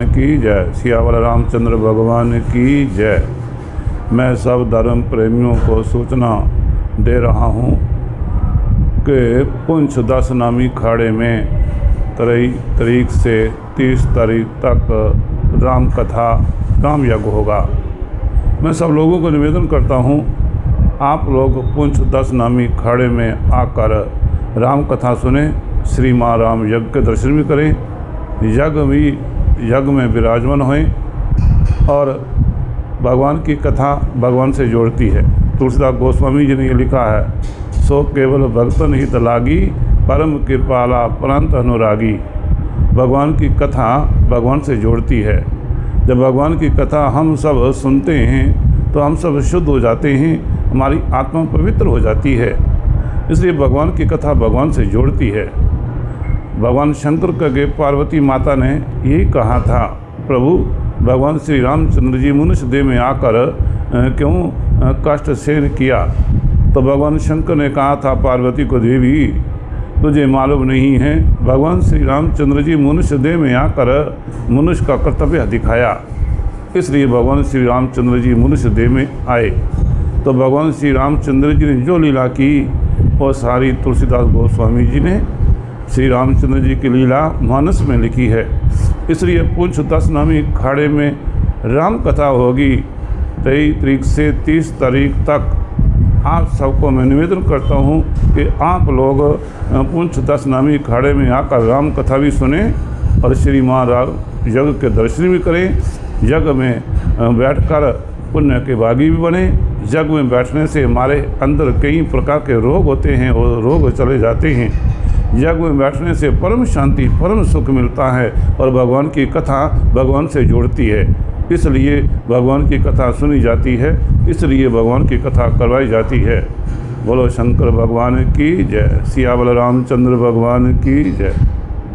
की जय। सियावर रामचंद्र भगवान की जय। मैं सब धर्म प्रेमियों को सूचना दे रहा हूँ कि पुंछ 10 नामी खाड़े में 23 तारीख से 30 तारीख तक राम कथा राम यज्ञ होगा। मैं सब लोगों को निवेदन करता हूँ, आप लोग पुंछ 10 नामी खाड़े में आकर राम कथा सुने, श्री माँ राम यज्ञ के दर्शन भी करें, यज्ञ में विराजमान होएं और भगवान की कथा भगवान से जोड़ती है। तुलसीदास गोस्वामी जी ने ये लिखा है, सो केवल भक्तन हित लागी, परम कृपाला प्रांत अनुरागी। भगवान की कथा भगवान से जोड़ती है। जब भगवान की कथा हम सब सुनते हैं तो हम सब शुद्ध हो जाते हैं, हमारी आत्मा पवित्र हो जाती है। इसलिए भगवान की कथा भगवान से जोड़ती है। भगवान शंकर के पार्वती माता ने यही कहा था, प्रभु भगवान श्री रामचंद्र जी मनुष्य देह में आकर क्यों कष्ट सहन किया। तो भगवान शंकर ने कहा था पार्वती को, देवी तुझे मालूम नहीं है, भगवान श्री रामचंद्र जी मनुष्य देह में आकर मनुष्य का कर्तव्य दिखाया, इसलिए भगवान श्री रामचंद्र जी मनुष्य देह में आए। तो भगवान श्री रामचंद्र जी ने जो लीला की वो सारी तुलसीदास गोस्वामी जी ने श्री रामचंद्र जी की लीला मानस में लिखी है। इसलिए पुंछ 10 नामी खाड़े में राम कथा होगी 23 तारीख से 30 तारीख तक। आप सबको मैं निवेदन करता हूँ कि आप लोग पुंछ 10 नामी खाड़े में आकर राम कथा भी सुने और श्री माँ राम यज्ञ के दर्शन भी करें। यज्ञ में बैठकर पुण्य के भागी भी बने। यज्ञ में बैठने से हमारे अंदर कई प्रकार के रोग होते हैं, वो रोग चले जाते हैं। यज्ञ में बैठने से परम शांति परम सुख मिलता है और भगवान की कथा भगवान से जोड़ती है। इसलिए भगवान की कथा सुनी जाती है, इसलिए भगवान की कथा करवाई जाती है। बोलो शंकर भगवान की जय। सियावर रामचंद्र भगवान की जय।